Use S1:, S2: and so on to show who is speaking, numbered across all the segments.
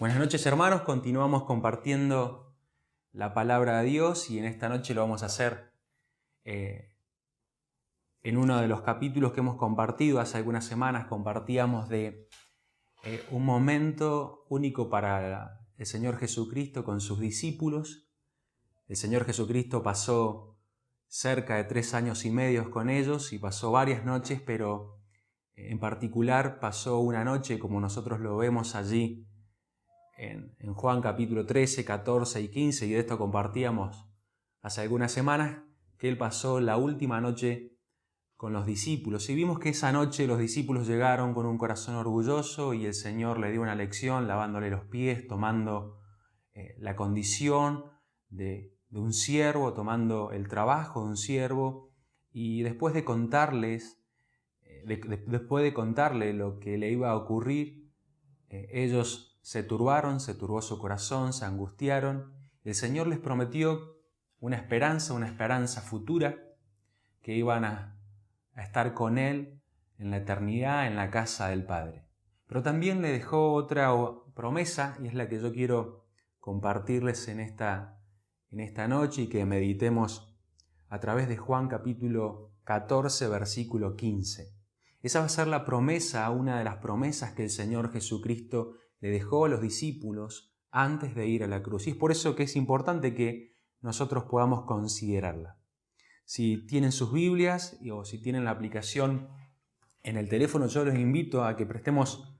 S1: Buenas noches, hermanos. Continuamos compartiendo la palabra de Dios y en esta noche lo vamos a hacer en uno de los capítulos que hemos compartido. Hace algunas semanas compartíamos de un momento único para el Señor Jesucristo con sus discípulos. El Señor Jesucristo pasó cerca de 3 años y medio con ellos y pasó varias noches, pero en particular pasó una noche como nosotros lo vemos allí en Juan capítulo 13, 14 y 15, y de esto compartíamos hace algunas semanas, que Él pasó la última noche con los discípulos. Y vimos que esa noche los discípulos llegaron con un corazón orgulloso y el Señor le dio una lección lavándole los pies, tomando la condición de un siervo, tomando el trabajo de un siervo, y después de contarles, después de contarle lo que le iba a ocurrir, ellos se turbaron, se turbó su corazón, se angustiaron. El Señor les prometió una esperanza futura, que iban a estar con Él en la eternidad, en la casa del Padre. Pero también le dejó otra promesa, y es la que yo quiero compartirles en esta noche y que meditemos a través de Juan capítulo 14, versículo 15. Esa va a ser la promesa, una de las promesas que el Señor Jesucristo le dejó a los discípulos antes de ir a la cruz. Y es por eso que es importante que nosotros podamos considerarla. Si tienen sus Biblias o si tienen la aplicación en el teléfono, yo los invito a que prestemos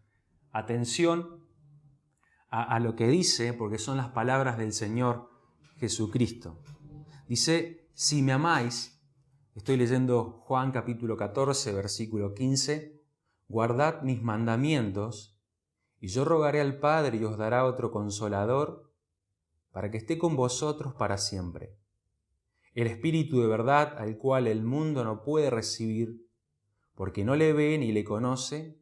S1: atención a lo que dice, porque son las palabras del Señor Jesucristo. Dice: si me amáis, estoy leyendo Juan capítulo 14, versículo 15, guardad mis mandamientos, y yo rogaré al Padre y os dará otro Consolador, para que esté con vosotros para siempre. El Espíritu de verdad, al cual el mundo no puede recibir, porque no le ve ni le conoce,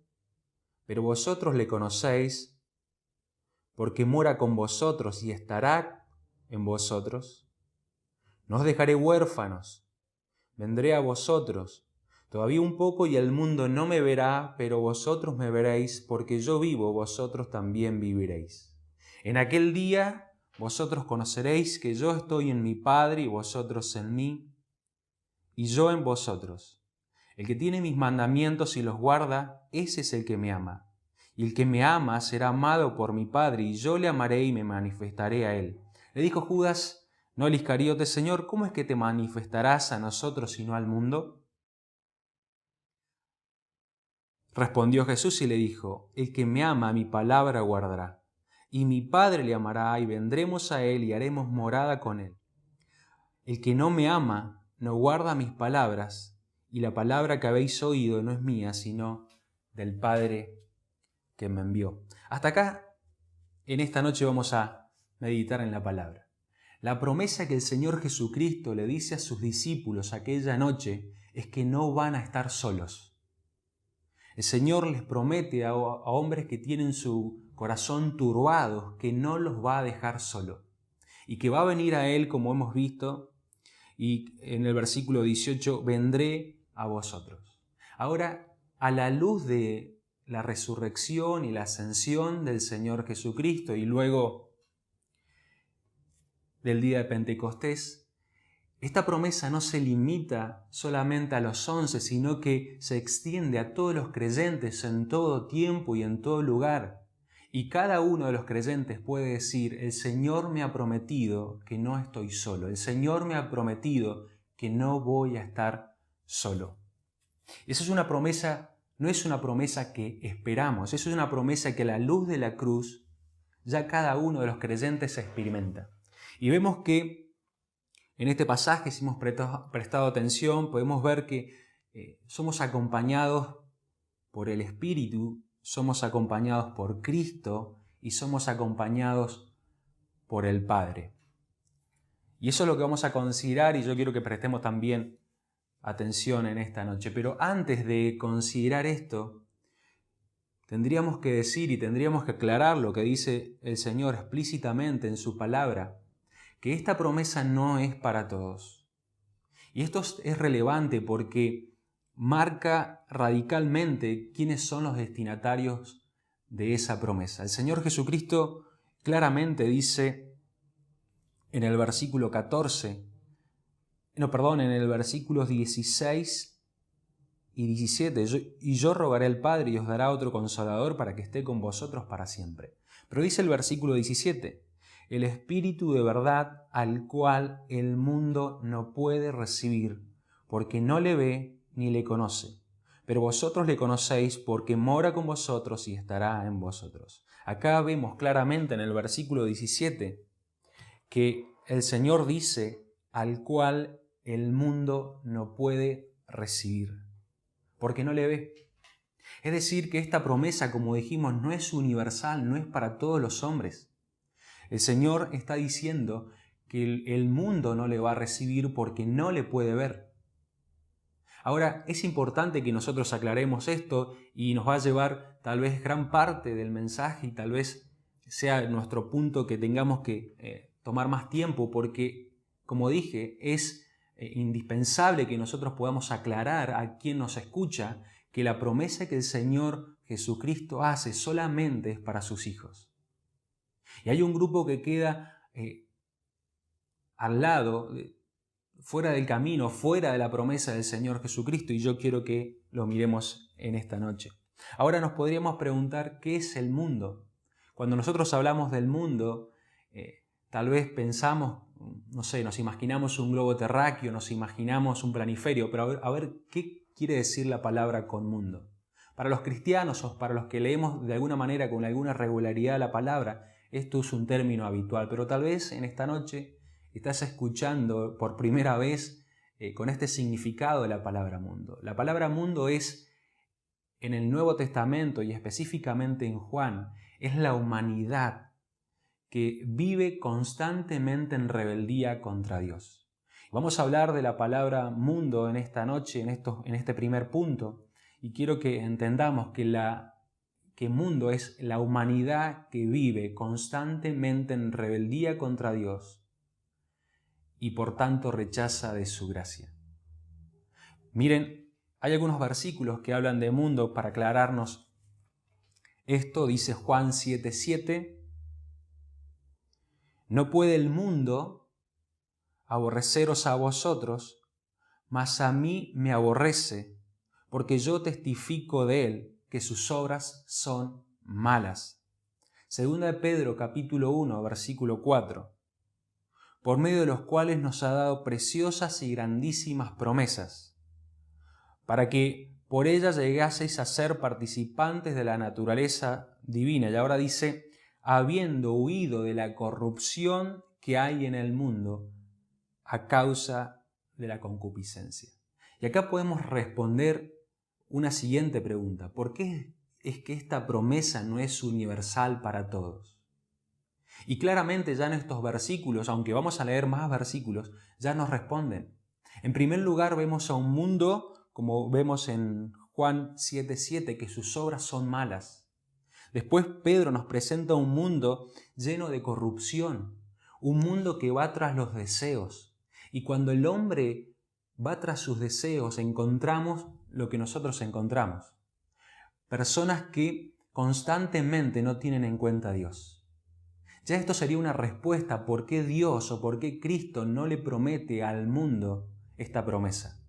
S1: pero vosotros le conocéis, porque mora con vosotros y estará en vosotros. No os dejaré huérfanos, vendré a vosotros. Todavía un poco y el mundo no me verá, pero vosotros me veréis, porque yo vivo, vosotros también viviréis. En aquel día vosotros conoceréis que yo estoy en mi Padre y vosotros en mí, y yo en vosotros. El que tiene mis mandamientos y los guarda, ese es el que me ama. Y el que me ama será amado por mi Padre, y yo le amaré y me manifestaré a él. Le dijo Judas, no el Iscariote: Señor, ¿cómo es que te manifestarás a nosotros y no al mundo? Respondió Jesús y le dijo: el que me ama, mi palabra guardará, y mi Padre le amará, y vendremos a él y haremos morada con él. El que no me ama, no guarda mis palabras, y la palabra que habéis oído no es mía, sino del Padre que me envió. Hasta acá, en esta noche vamos a meditar en la palabra. La promesa que el Señor Jesucristo le dice a sus discípulos aquella noche es que no van a estar solos. El Señor les promete a hombres que tienen su corazón turbado que no los va a dejar solo y que va a venir a Él, como hemos visto, y en el versículo 18, vendré a vosotros. Ahora, a la luz de la resurrección y la ascensión del Señor Jesucristo y luego del día de Pentecostés, esta promesa no se limita solamente a los 11, sino que se extiende a todos los creyentes en todo tiempo y en todo lugar. Y cada uno de los creyentes puede decir: el Señor me ha prometido que no estoy solo. El Señor me ha prometido que no voy a estar solo. Esa es una promesa, no es una promesa que esperamos, eso es una promesa que a la luz de la cruz ya cada uno de los creyentes experimenta. Y vemos que en este pasaje, si hemos prestado atención, podemos ver que somos acompañados por el Espíritu, somos acompañados por Cristo y somos acompañados por el Padre. Y eso es lo que vamos a considerar, y yo quiero que prestemos también atención en esta noche. Pero antes de considerar esto, tendríamos que decir y tendríamos que aclarar lo que dice el Señor explícitamente en su palabra, que esta promesa no es para todos. Y esto es relevante porque marca radicalmente quiénes son los destinatarios de esa promesa. El Señor Jesucristo claramente dice en el versículo 14, en el versículo 16 y 17, y yo rogaré al Padre y os dará otro Consolador para que esté con vosotros para siempre. Pero dice el versículo 17, el Espíritu de verdad al cual el mundo no puede recibir, porque no le ve ni le conoce. Pero vosotros le conocéis porque mora con vosotros y estará en vosotros. Acá vemos claramente en el versículo 17 que el Señor dice al cual el mundo no puede recibir, porque no le ve. Es decir, que esta promesa, como dijimos, no es universal, no es para todos los hombres. El Señor está diciendo que el mundo no le va a recibir porque no le puede ver. Ahora, es importante que nosotros aclaremos esto y nos va a llevar tal vez gran parte del mensaje y tal vez sea nuestro punto que tengamos que tomar más tiempo porque, como dije, es indispensable que nosotros podamos aclarar a quien nos escucha que la promesa que el Señor Jesucristo hace solamente es para sus hijos. Y hay un grupo que queda al lado, fuera del camino, fuera de la promesa del Señor Jesucristo, y yo quiero que lo miremos en esta noche. Ahora nos podríamos preguntar, ¿qué es el mundo? Cuando nosotros hablamos del mundo, tal vez pensamos, no sé, nos imaginamos un globo terráqueo, nos imaginamos un planiferio, pero a ver, ¿qué quiere decir la palabra con mundo? Para los cristianos o para los que leemos de alguna manera con alguna regularidad la palabra, esto es un término habitual, pero tal vez en esta noche estás escuchando por primera vez con este significado de la palabra mundo. La palabra mundo es, en el Nuevo Testamento y específicamente en Juan, es la humanidad que vive constantemente en rebeldía contra Dios. Vamos a hablar de la palabra mundo en esta noche, en este primer punto, y quiero que entendamos que mundo es la humanidad que vive constantemente en rebeldía contra Dios y por tanto rechaza de su gracia. Miren, hay algunos versículos que hablan de mundo para aclararnos esto. Dice Juan 7:7, no puede el mundo aborreceros a vosotros, mas a mí me aborrece, porque yo testifico de él que sus obras son malas. Segunda de Pedro capítulo 1, versículo 4. Por medio de los cuales nos ha dado preciosas y grandísimas promesas, para que por ellas llegaseis a ser participantes de la naturaleza divina. Y ahora dice, habiendo huido de la corrupción que hay en el mundo a causa de la concupiscencia. Y acá podemos responder una siguiente pregunta. ¿Por qué es que esta promesa no es universal para todos? Y claramente ya en estos versículos, aunque vamos a leer más versículos, ya nos responden. En primer lugar vemos a un mundo, como vemos en Juan 7:7, que sus obras son malas. Después Pedro nos presenta un mundo lleno de corrupción, un mundo que va tras los deseos. Y cuando el hombre va tras sus deseos, encontramos lo que nosotros encontramos. Personas que constantemente no tienen en cuenta a Dios. Ya esto sería una respuesta por qué Dios o por qué Cristo no le promete al mundo esta promesa.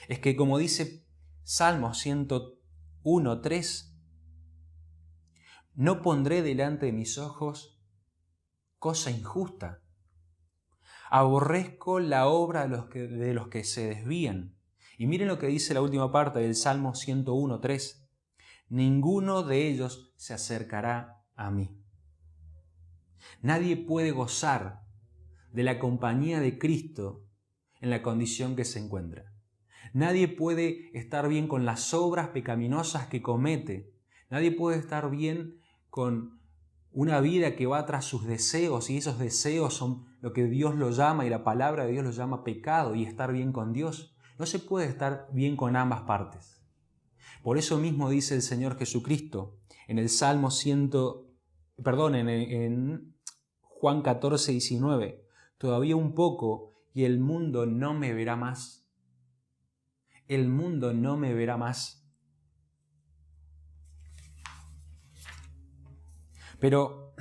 S1: Es que como dice Salmos 101:3, no pondré delante de mis ojos cosa injusta. Aborrezco la obra de los que se desvían. Y miren lo que dice la última parte del Salmo 101:3. Ninguno de ellos se acercará a mí. Nadie puede gozar de la compañía de Cristo en la condición que se encuentra. Nadie puede estar bien con las obras pecaminosas que comete. Nadie puede estar bien con una vida que va tras sus deseos, y esos deseos son lo que Dios lo llama y la palabra de Dios lo llama pecado, y estar bien con Dios. No se puede estar bien con ambas partes. Por eso mismo dice el Señor Jesucristo en el Salmo en Juan 14:19, todavía un poco y el mundo no me verá más. El mundo no me verá más. Pero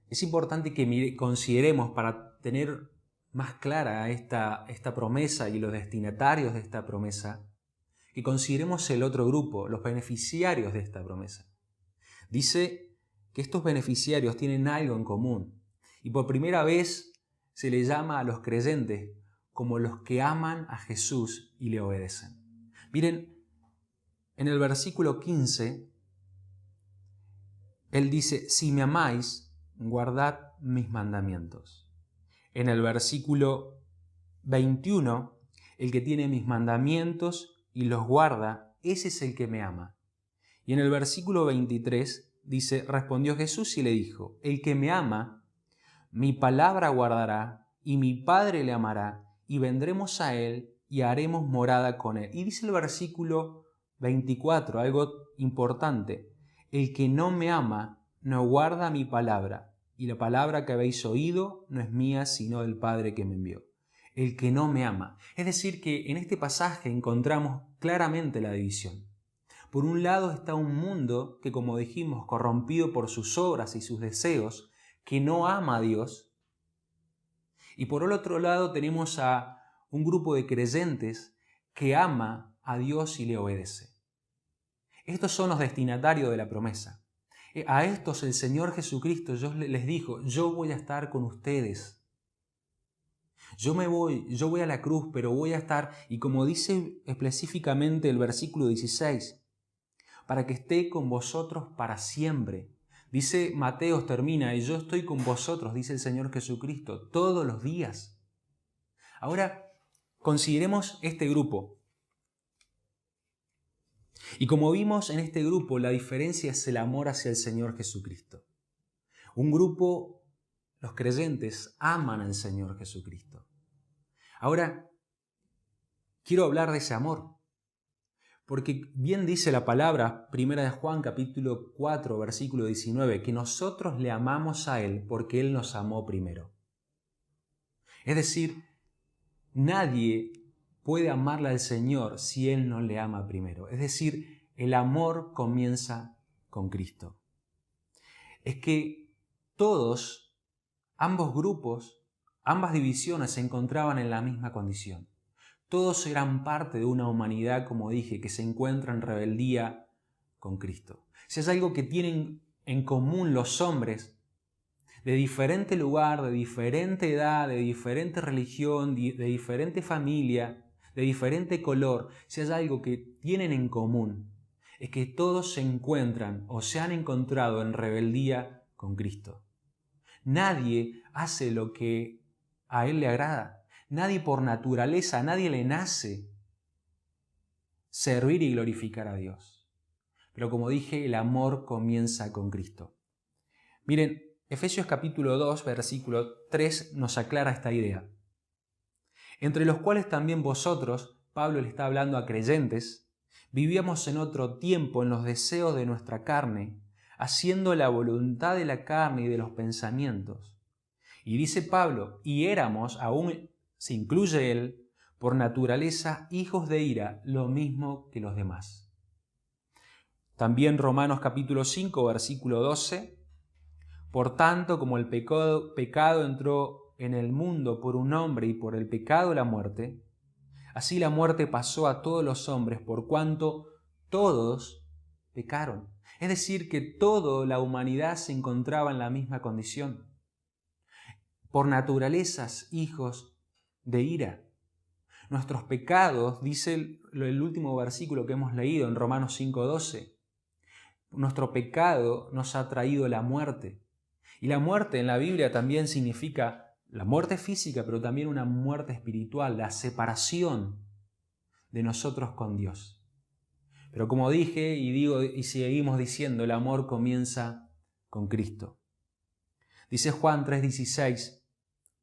S1: es importante que consideremos, para tener más clara esta promesa y los destinatarios de esta promesa, que consideremos el otro grupo, los beneficiarios de esta promesa. Dice que estos beneficiarios tienen algo en común y por primera vez se le llama a los creyentes como los que aman a Jesús y le obedecen. Miren, en el versículo 15, Él dice, si me amáis, guardad mis mandamientos. En el versículo 21, el que tiene mis mandamientos y los guarda, ese es el que me ama. Y en el versículo 23 dice, respondió Jesús y le dijo, el que me ama, mi palabra guardará, y mi Padre le amará, y vendremos a él y haremos morada con él. Y dice el versículo 24, algo importante, el que no me ama no guarda mi palabra, y la palabra que habéis oído no es mía, sino del Padre que me envió. El que no me ama. Es decir, que en este pasaje encontramos claramente la división. Por un lado está un mundo que, como dijimos, corrompido por sus obras y sus deseos, que no ama a Dios. Y por el otro lado tenemos a un grupo de creyentes que ama a Dios y le obedece. Estos son los destinatarios de la promesa. A estos el Señor Jesucristo les dijo, yo voy a estar con ustedes. Yo voy a la cruz, pero voy a estar, y como dice específicamente el versículo 16, para que esté con vosotros para siempre. Dice Mateo, termina, y yo estoy con vosotros, dice el Señor Jesucristo, todos los días. Ahora, consideremos este grupo. Y como vimos en este grupo, la diferencia es el amor hacia el Señor Jesucristo. Un grupo, los creyentes, aman al Señor Jesucristo. Ahora, quiero hablar de ese amor. Porque bien dice la palabra, 1 de Juan capítulo 4, versículo 19, que nosotros le amamos a Él porque Él nos amó primero. Es decir, nadie puede amarle al Señor si Él no le ama primero. Es decir, el amor comienza con Cristo. Es que todos, ambos grupos, ambas divisiones se encontraban en la misma condición. Todos eran parte de una humanidad, como dije, que se encuentra en rebeldía con Cristo. Si es algo que tienen en común los hombres, de diferente lugar, de diferente edad, de diferente religión, de diferente familia, de diferente color, si es algo que tienen en común, es que todos se encuentran o se han encontrado en rebeldía con Cristo. Nadie hace lo que a Él le agrada. Nadie por naturaleza, a nadie le nace servir y glorificar a Dios. Pero como dije, el amor comienza con Cristo. Miren, Efesios capítulo 2, versículo 3 nos aclara esta idea. Entre los cuales también vosotros, Pablo le está hablando a creyentes, vivíamos en otro tiempo en los deseos de nuestra carne, haciendo la voluntad de la carne y de los pensamientos. Y dice Pablo, y éramos, aún se incluye él, por naturaleza hijos de ira, lo mismo que los demás. También Romanos capítulo 5, versículo 12, por tanto, como el pecado entró en el mundo por un hombre y por el pecado la muerte, así la muerte pasó a todos los hombres por cuanto todos pecaron. Es decir, que toda la humanidad se encontraba en la misma condición. Por naturalezas, hijos de ira. Nuestros pecados, dice el último versículo que hemos leído en Romanos 5:12, nuestro pecado nos ha traído la muerte. Y la muerte en la Biblia también significa la muerte física, pero también una muerte espiritual, la separación de nosotros con Dios. Pero como dije y digo y seguimos diciendo, el amor comienza con Cristo. Dice Juan 3:16,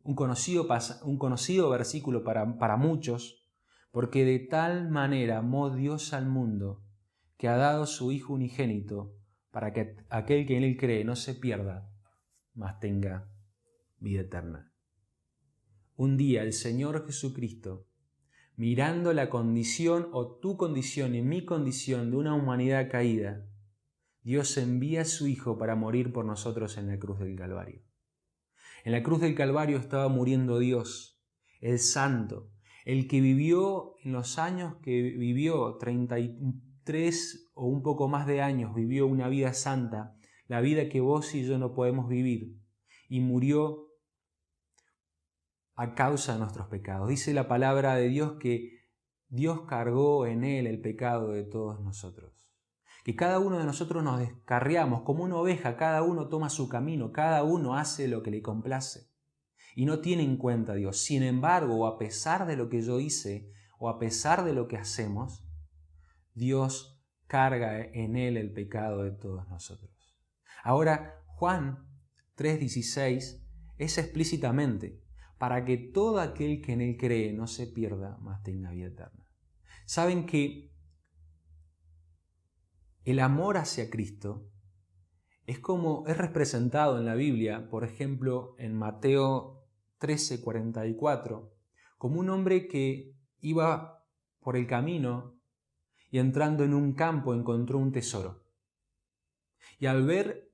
S1: un conocido versículo para muchos, porque de tal manera amó Dios al mundo que ha dado su Hijo unigénito para que aquel que en Él cree no se pierda, mas tenga vida eterna. Un día el Señor Jesucristo, mirando la condición o tu condición y mi condición de una humanidad caída, Dios envía a su Hijo para morir por nosotros en la cruz del Calvario. En la cruz del Calvario estaba muriendo Dios, el Santo, el que vivió en los años que vivió, 33 o un poco más de años, vivió una vida santa, la vida que vos y yo no podemos vivir, y murió a causa de nuestros pecados. Dice la palabra de Dios que Dios cargó en Él el pecado de todos nosotros. Que cada uno de nosotros nos descarriamos como una oveja, cada uno toma su camino, cada uno hace lo que le complace. Y no tiene en cuenta a Dios. Sin embargo, a pesar de lo que yo hice, o a pesar de lo que hacemos, Dios carga en Él el pecado de todos nosotros. Ahora, Juan 3:16 es explícitamente para que todo aquel que en Él cree no se pierda, mas tenga vida eterna. Saben que el amor hacia Cristo es representado en la Biblia, por ejemplo, en Mateo 13:44, como un hombre que iba por el camino y entrando en un campo encontró un tesoro. Y al ver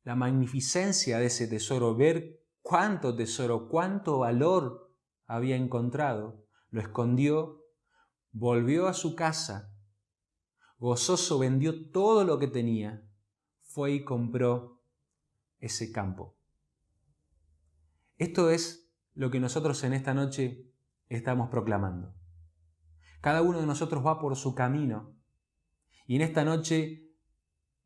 S1: la magnificencia de ese tesoro, ver cuánto tesoro, cuánto valor había encontrado, lo escondió, volvió a su casa, gozoso vendió todo lo que tenía, fue y compró ese campo. Esto es lo que nosotros en esta noche estamos proclamando. Cada uno de nosotros va por su camino y en esta noche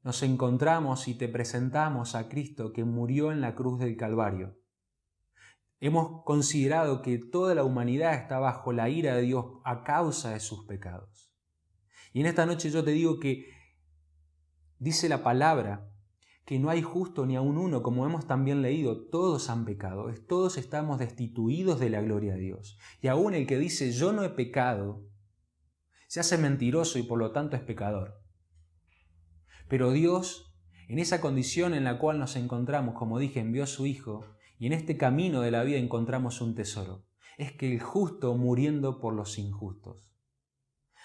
S1: nos encontramos y te presentamos a Cristo que murió en la cruz del Calvario. Hemos considerado que toda la humanidad está bajo la ira de Dios a causa de sus pecados. Y en esta noche yo te digo que dice la palabra que no hay justo ni aun uno, como hemos también leído, todos han pecado, todos estamos destituidos de la gloria de Dios. Y aún el que dice yo no he pecado, se hace mentiroso y por lo tanto es pecador. Pero Dios, en esa condición en la cual nos encontramos, como dije, envió a su Hijo, y en este camino de la vida encontramos un tesoro. Es que el justo muriendo por los injustos.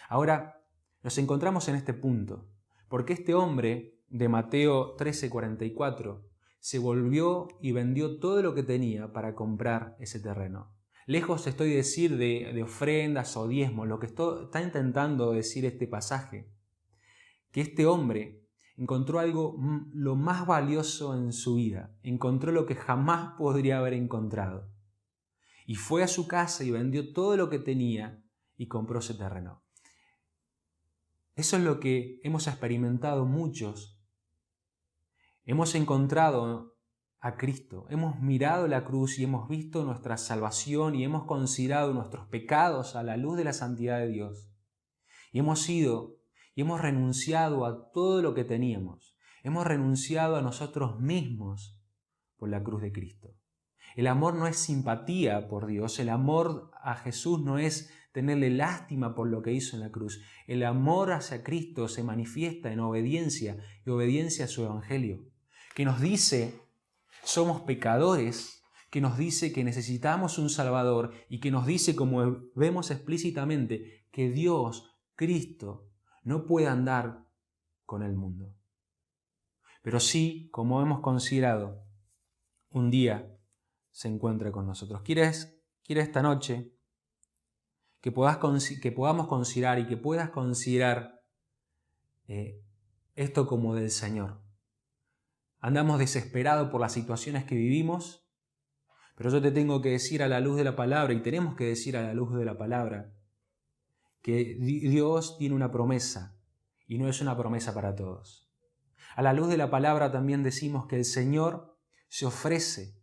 S1: Ahora, nos encontramos en este punto, porque este hombre de Mateo 13:44 se volvió y vendió todo lo que tenía para comprar ese terreno. Lejos estoy de decir de ofrendas o diezmos, lo que está intentando decir este pasaje, que este hombre encontró algo, lo más valioso en su vida, encontró lo que jamás podría haber encontrado. Y fue a su casa y vendió todo lo que tenía y compró ese terreno. Eso es lo que hemos experimentado muchos. Hemos encontrado a Cristo, hemos mirado la cruz y hemos visto nuestra salvación y hemos considerado nuestros pecados a la luz de la santidad de Dios. Y hemos ido y hemos renunciado a todo lo que teníamos. Hemos renunciado a nosotros mismos por la cruz de Cristo. El amor no es simpatía por Dios, el amor a Jesús no es tenerle lástima por lo que hizo en la cruz. El amor hacia Cristo se manifiesta en obediencia y obediencia a su evangelio, que nos dice somos pecadores, que nos dice que necesitamos un Salvador y que nos dice, como vemos explícitamente, que Dios, Cristo, no puede andar con el mundo. Pero sí, como hemos considerado, un día se encuentra con nosotros. Quiere esta noche que podamos considerar y que puedas considerar esto como del Señor. Andamos desesperados por las situaciones que vivimos, pero yo te tengo que decir a la luz de la palabra, y tenemos que decir a la luz de la palabra, que Dios tiene una promesa, y no es una promesa para todos. A la luz de la palabra también decimos que el Señor se ofrece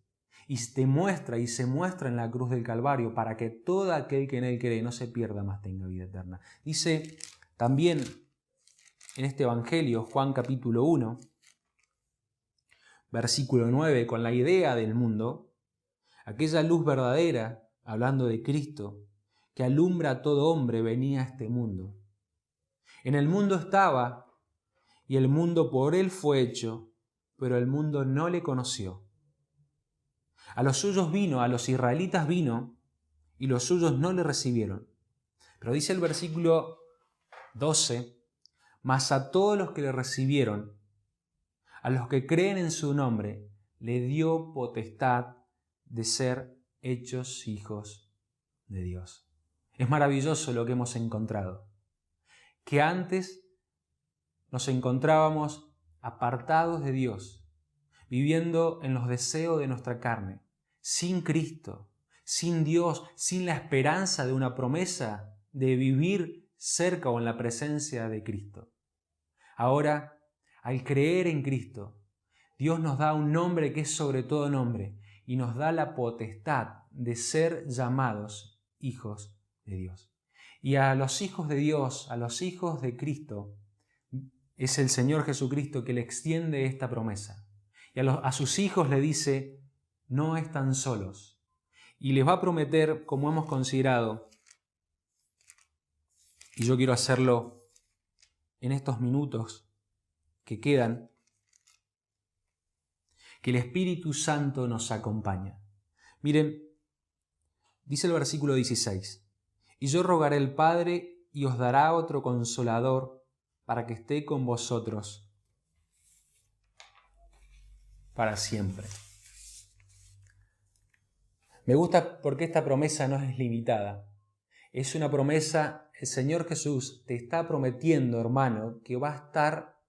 S1: y te muestra y se muestra en la cruz del Calvario para que todo aquel que en Él cree no se pierda, mas tenga vida eterna. Dice también en este Evangelio, Juan capítulo 1, versículo 9, con la idea del mundo, aquella luz verdadera, hablando de Cristo, que alumbra a todo hombre, venía a este mundo. En el mundo estaba, y el mundo por Él fue hecho, pero el mundo no le conoció. A los suyos vino, a los israelitas vino, y los suyos no le recibieron. Pero dice el versículo 12, mas a todos los que le recibieron, a los que creen en su nombre, le dio potestad de ser hechos hijos de Dios. Es maravilloso lo que hemos encontrado. Que antes nos encontrábamos apartados de Dios, viviendo en los deseos de nuestra carne, sin Cristo, sin Dios, sin la esperanza de una promesa de vivir cerca o en la presencia de Cristo. Ahora, al creer en Cristo, Dios nos da un nombre que es sobre todo nombre y nos da la potestad de ser llamados hijos de Dios. Y a los hijos de Dios, a los hijos de Cristo, es el Señor Jesucristo que le extiende esta promesa. Y a sus hijos le dice, no están solos. Y les va a prometer, como hemos considerado, y yo quiero hacerlo en estos minutos que quedan, que el Espíritu Santo nos acompaña. Miren, dice el versículo 16, y yo rogaré al Padre y os dará otro Consolador para que esté con vosotros para siempre. Me gusta porque esta promesa no es limitada. Es una promesa, el Señor Jesús te está prometiendo, hermano, que va a estar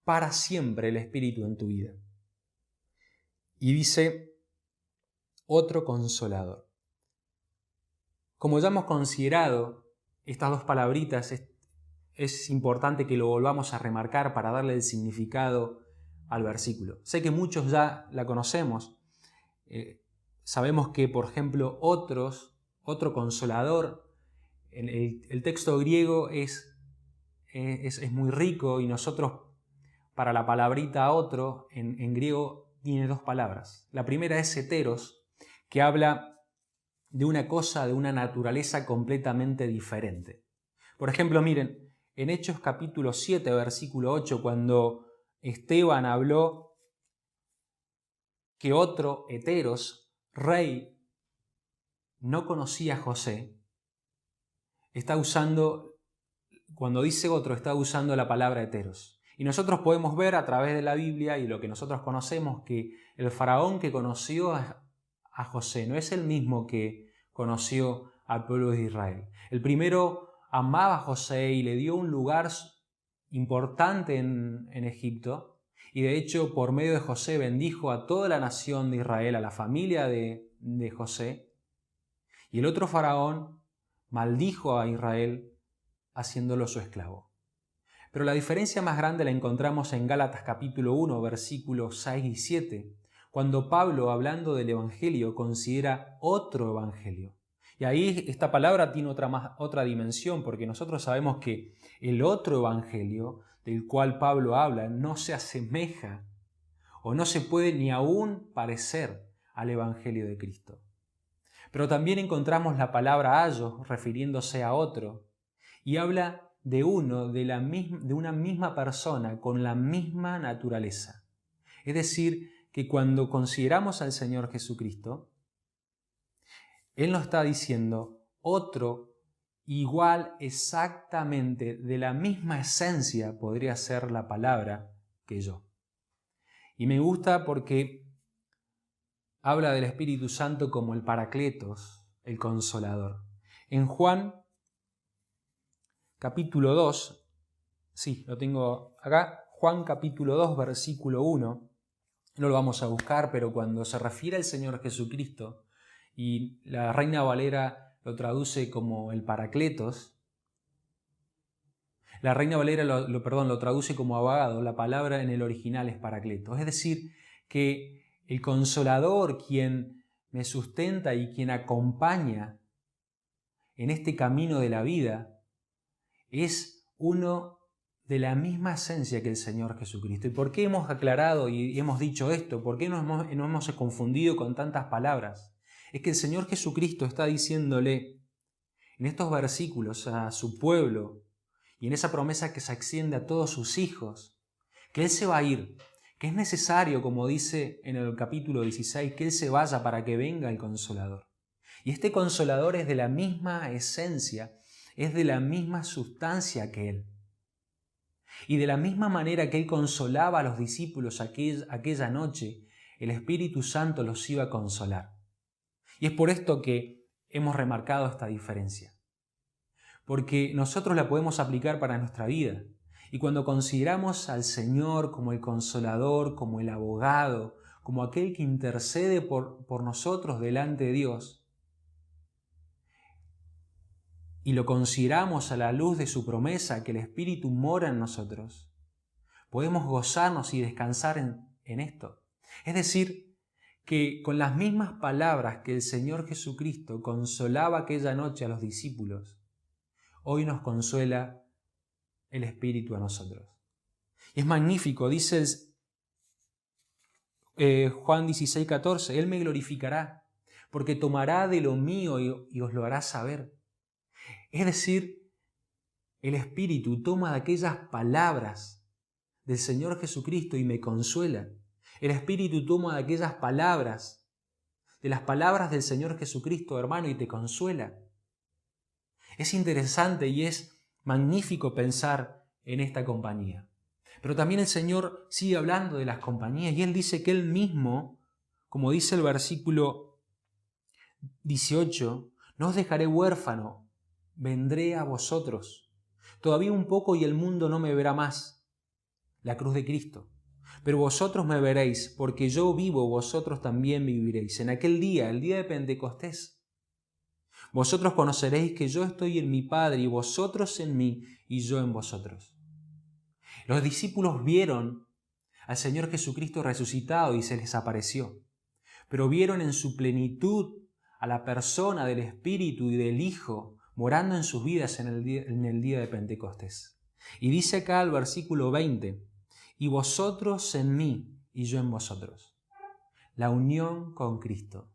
S1: para siempre el Espíritu en tu vida. Y dice, otro Consolador. Como ya hemos considerado estas dos palabritas, es importante que lo volvamos a remarcar para darle el significado al versículo. Sé que muchos ya la conocemos. Sabemos que, por ejemplo, otro Consolador, el texto griego es muy rico y nosotros, para la palabrita otro, en griego tiene dos palabras. La primera es heteros, que habla de una cosa, de una naturaleza completamente diferente. Por ejemplo, miren, en Hechos capítulo 7, versículo 8, cuando Esteban habló que otro heteros, rey, no conocía a José, cuando dice otro, está usando la palabra heteros. Y nosotros podemos ver a través de la Biblia y lo que nosotros conocemos que el faraón que conoció a José no es el mismo que conoció al pueblo de Israel. El primero amaba a José y le dio un lugar importante en Egipto, y de hecho por medio de José bendijo a toda la nación de Israel, a la familia de José. Y el otro faraón maldijo a Israel haciéndolo su esclavo. Pero la diferencia más grande la encontramos en Gálatas capítulo 1, versículos 6 y 7, cuando Pablo, hablando del Evangelio, considera otro Evangelio. Y ahí esta palabra tiene otra dimensión, porque nosotros sabemos que el otro Evangelio del cual Pablo habla no se asemeja o no se puede ni aún parecer al Evangelio de Cristo. Pero también encontramos la palabra ayos refiriéndose a otro y habla de una misma persona con la misma naturaleza. Es decir, que cuando consideramos al Señor Jesucristo, Él nos está diciendo otro igual exactamente de la misma esencia podría ser la palabra que yo. Y me gusta porque habla del Espíritu Santo como el Paracletos, el Consolador. En Juan capítulo 2, sí, lo tengo acá, Juan capítulo 2, versículo 1, no lo vamos a buscar, pero cuando se refiere al Señor Jesucristo, y la Reina Valera lo traduce como el Paracletos, la Reina Valera lo traduce como abogado, la palabra en el original es Paracletos, es decir, que el Consolador, quien me sustenta y quien acompaña en este camino de la vida, es uno de la misma esencia que el Señor Jesucristo. ¿Y por qué hemos aclarado y hemos dicho esto? ¿Por qué no hemos confundido con tantas palabras? Es que el Señor Jesucristo está diciéndole en estos versículos a su pueblo y en esa promesa que se extiende a todos sus hijos, que Él se va a ir, que es necesario, como dice en el capítulo 16, que Él se vaya para que venga el Consolador. Y este Consolador es de la misma esencia, es de la misma sustancia que Él. Y de la misma manera que Él consolaba a los discípulos aquella noche, el Espíritu Santo los iba a consolar. Y es por esto que hemos remarcado esta diferencia. Porque nosotros la podemos aplicar para nuestra vida. Y cuando consideramos al Señor como el consolador, como el abogado, como aquel que intercede por nosotros delante de Dios, y lo consideramos a la luz de su promesa que el Espíritu mora en nosotros, podemos gozarnos y descansar en esto. Es decir, que con las mismas palabras que el Señor Jesucristo consolaba aquella noche a los discípulos, hoy nos consuela el Espíritu a nosotros. Y es magnífico, dice Juan 16:14, Él me glorificará, porque tomará de lo mío y os lo hará saber. Es decir, el Espíritu toma de aquellas palabras del Señor Jesucristo y me consuela. El Espíritu toma de aquellas palabras, de las palabras del Señor Jesucristo, hermano, y te consuela. Es interesante y es magnífico pensar en esta compañía. Pero también el Señor sigue hablando de las compañías y Él dice que Él mismo, como dice el versículo 18, no os dejaré huérfano, vendré a vosotros. Todavía un poco y el mundo no me verá más. La cruz de Cristo. Pero vosotros me veréis, porque yo vivo, vosotros también viviréis. En aquel día, el día de Pentecostés, vosotros conoceréis que yo estoy en mi Padre y vosotros en mí y yo en vosotros. Los discípulos vieron al Señor Jesucristo resucitado y se les apareció, pero vieron en su plenitud a la persona del Espíritu y del Hijo morando en sus vidas en el día de Pentecostés. Y dice acá el versículo 20, y vosotros en mí y yo en vosotros. La unión con Cristo.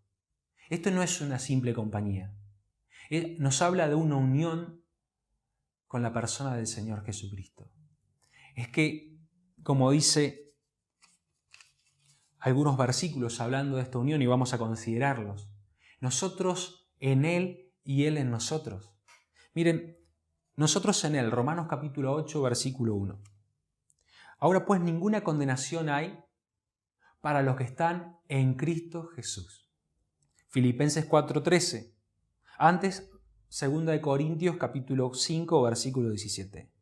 S1: Esto no es una simple compañía. Nos habla de una unión con la persona del Señor Jesucristo. Es que, como dice algunos versículos hablando de esta unión, y vamos a considerarlos, nosotros en Él y Él en nosotros. Miren, nosotros en Él, Romanos capítulo 8, versículo 1. Ahora pues ninguna condenación hay para los que están en Cristo Jesús. Filipenses 4:13. Antes, 2 Corintios capítulo 5, versículo 17.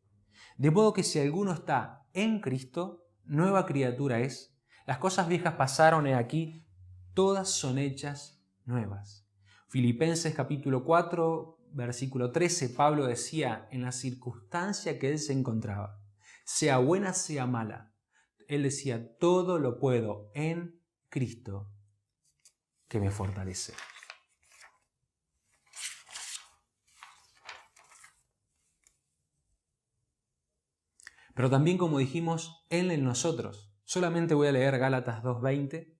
S1: De modo que si alguno está en Cristo, nueva criatura es. Las cosas viejas pasaron, he aquí, todas son hechas nuevas. Filipenses capítulo 4, versículo 13, Pablo decía en la circunstancia que él se encontraba, sea buena, sea mala, él decía, todo lo puedo en Cristo que me fortalece. Pero también, como dijimos, Él en nosotros. Solamente voy a leer Gálatas 2:20.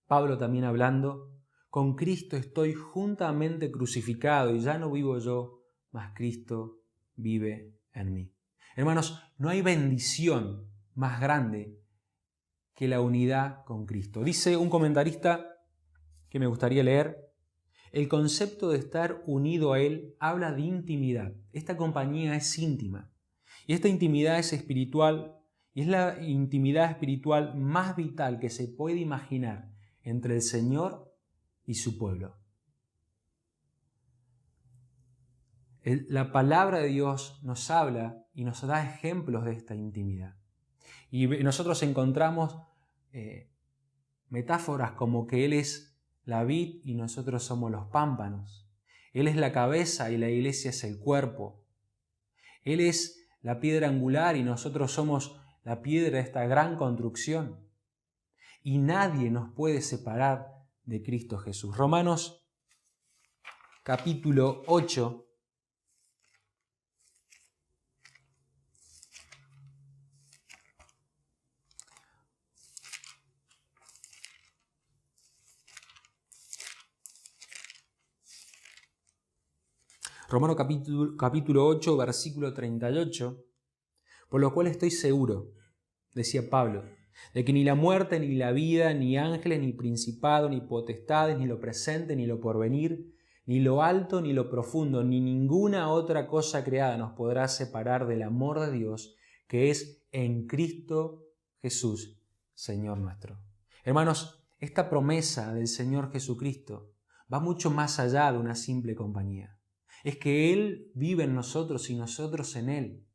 S1: Pablo también hablando, con Cristo estoy juntamente crucificado y ya no vivo yo, mas Cristo vive en mí. Hermanos, no hay bendición más grande que la unidad con Cristo. Dice un comentarista que me gustaría leer, el concepto de estar unido a Él habla de intimidad. Esta compañía es íntima. Y esta intimidad es espiritual y es la intimidad espiritual más vital que se puede imaginar entre el Señor y su pueblo. La palabra de Dios nos habla y nos da ejemplos de esta intimidad. Y nosotros encontramos metáforas como que Él es la vid y nosotros somos los pámpanos. Él es la cabeza y la iglesia es el cuerpo. Él es la piedra angular y nosotros somos la piedra de esta gran construcción. Y nadie nos puede separar de Cristo Jesús. Romanos capítulo 8. Romanos capítulo 8, versículo 38. Por lo cual estoy seguro, decía Pablo, de que ni la muerte, ni la vida, ni ángeles, ni principados, ni potestades, ni lo presente, ni lo porvenir, ni lo alto, ni lo profundo, ni ninguna otra cosa creada nos podrá separar del amor de Dios que es en Cristo Jesús, Señor nuestro. Hermanos, esta promesa del Señor Jesucristo va mucho más allá de una simple compañía. Es que Él vive en nosotros y nosotros en Él.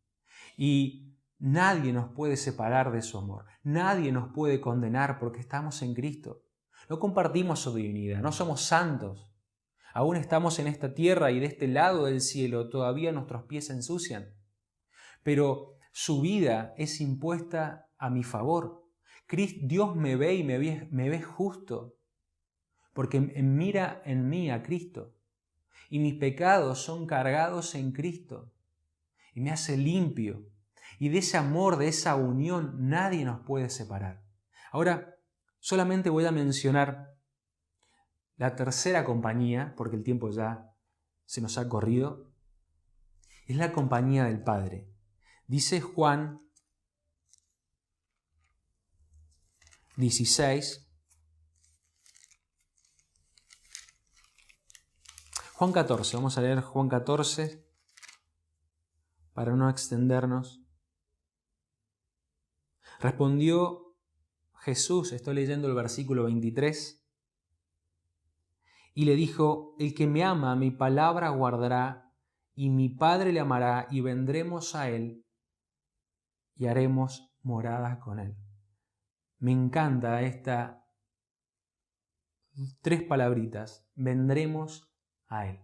S1: Y nadie nos puede separar de su amor. Nadie nos puede condenar porque estamos en Cristo. No compartimos su divinidad, no somos santos. Aún estamos en esta tierra y de este lado del cielo todavía nuestros pies se ensucian. Pero su vida es impuesta a mi favor. Dios me ve y me ve justo, porque mira en mí a Cristo. Y mis pecados son cargados en Cristo. Y me hace limpio. Y de ese amor, de esa unión, nadie nos puede separar. Ahora, solamente voy a mencionar la tercera compañía, porque el tiempo ya se nos ha corrido. Es la compañía del Padre. Dice Juan 16. Juan 14, vamos a leer Juan 14 para no extendernos. Respondió Jesús, estoy leyendo el versículo 23, y le dijo: el que me ama, mi palabra guardará, y mi Padre le amará, y vendremos a él, y haremos morada con él. Me encanta estas 3 palabritas, vendremos a él.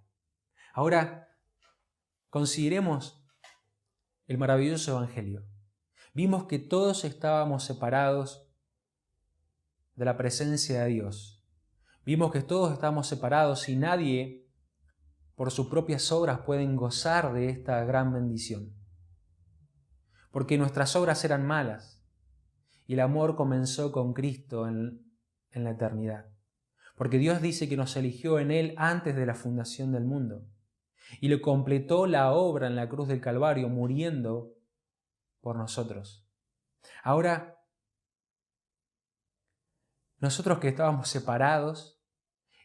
S1: Ahora, consideremos el maravilloso Evangelio. Vimos que todos estábamos separados de la presencia de Dios. Vimos que todos estábamos separados y nadie, por sus propias obras, pueden gozar de esta gran bendición. Porque nuestras obras eran malas y el amor comenzó con Cristo en la eternidad. Porque Dios dice que nos eligió en Él antes de la fundación del mundo y le completó la obra en la cruz del Calvario, muriendo por nosotros. Ahora, nosotros que estábamos separados,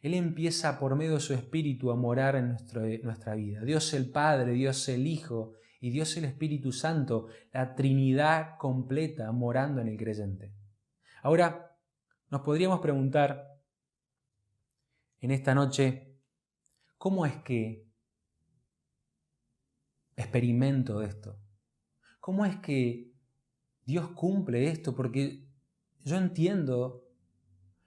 S1: Él empieza por medio de su Espíritu a morar en nuestra vida. Dios el Padre, Dios el Hijo y Dios el Espíritu Santo, la Trinidad completa morando en el creyente. Ahora, nos podríamos preguntar en esta noche, ¿cómo es que experimento esto? ¿Cómo es que Dios cumple esto? Porque yo entiendo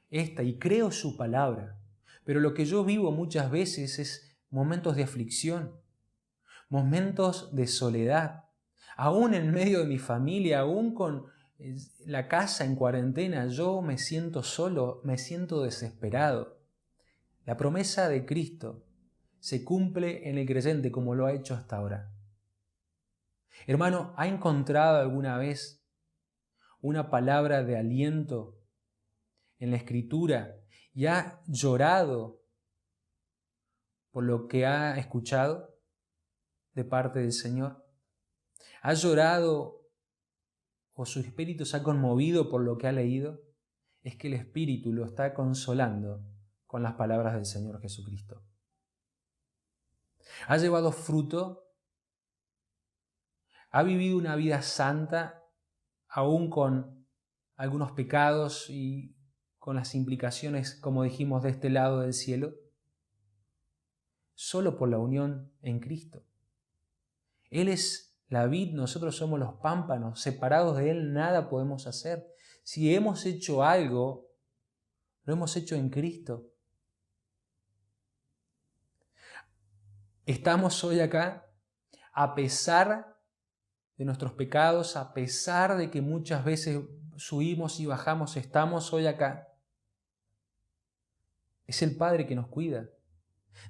S1: esta y creo su palabra, pero lo que yo vivo muchas veces es momentos de aflicción, momentos de soledad, aún en medio de mi familia, aún con la casa en cuarentena, yo me siento solo, me siento desesperado. La promesa de Cristo se cumple en el creyente como lo ha hecho hasta ahora. Hermano, ¿ha encontrado alguna vez una palabra de aliento en la Escritura y ha llorado por lo que ha escuchado de parte del Señor? ¿Ha llorado o su espíritu se ha conmovido por lo que ha leído? Es que el Espíritu lo está consolando con las palabras del Señor Jesucristo. ¿Ha llevado fruto? ¿Ha vivido una vida santa aún con algunos pecados y con las implicaciones, como dijimos, de este lado del cielo? Solo por la unión en Cristo. Él es la vid, nosotros somos los pámpanos, separados de Él nada podemos hacer. Si hemos hecho algo, lo hemos hecho en Cristo. Estamos hoy acá a pesar de nuestros pecados, a pesar de que muchas veces subimos y bajamos, estamos hoy acá. Es el Padre que nos cuida.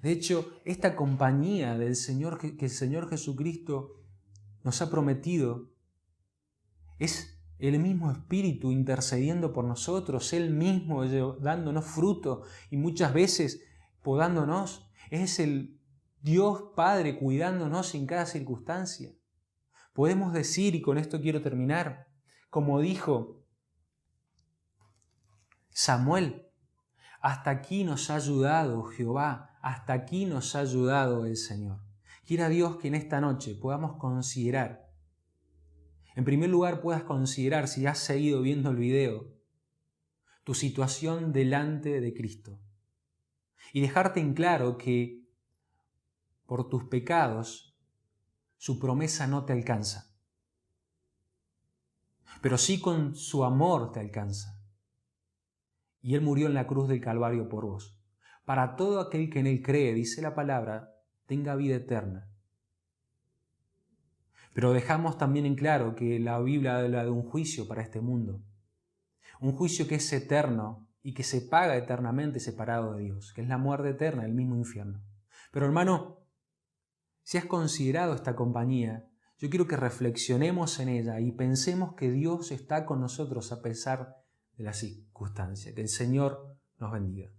S1: De hecho, esta compañía del Señor, que el Señor Jesucristo nos ha prometido, es el mismo Espíritu intercediendo por nosotros, Él mismo dándonos fruto y muchas veces podándonos. Es el Dios Padre cuidándonos en cada circunstancia. Podemos decir, y con esto quiero terminar, como dijo Samuel: hasta aquí nos ha ayudado Jehová, hasta aquí nos ha ayudado el Señor. Quiera Dios que en esta noche podamos considerar, en primer lugar puedas considerar, si has seguido viendo el video, tu situación delante de Cristo y dejarte en claro que por tus pecados su promesa no te alcanza, pero sí con su amor te alcanza. Y Él murió en la cruz del Calvario por vos. Para todo aquel que en Él cree, dice la palabra, tenga vida eterna. Pero dejamos también en claro que la Biblia habla de un juicio para este mundo. Un juicio que es eterno y que se paga eternamente separado de Dios, que es la muerte eterna, el mismo infierno. Pero hermano, si has considerado esta compañía, yo quiero que reflexionemos en ella y pensemos que Dios está con nosotros a pesar de las circunstancias. Que el Señor nos bendiga.